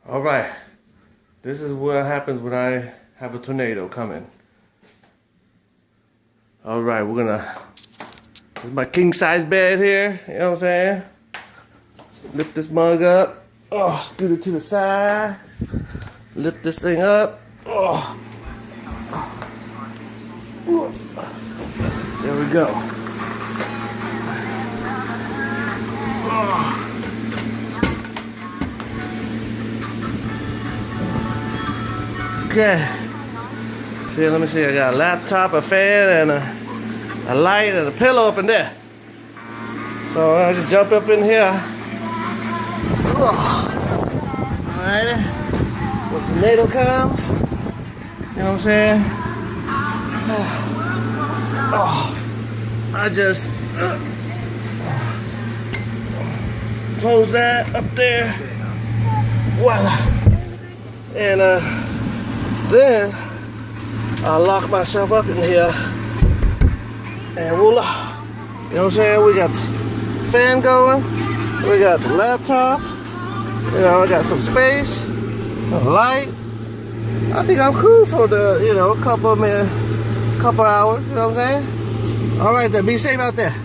All right, this is what happens when I have a tornado coming. All right, this is my king size bed here, you know what I'm saying? Lift this mug up, scoot it to the side, lift this thing up, there we go. Okay. See, let me see. I got a laptop, a fan, and a light, and a pillow up in there. So I just jump up in here. Alrighty. When the tornado comes, you know what I'm saying? I just close that up there. Voila. And then I lock myself up in here, and voila. You know what I'm saying? We got the fan going, we got the laptop, you know, I got some space, a light. I think I'm cool for the, couple hours, you know what I'm saying? All right then, be safe out there.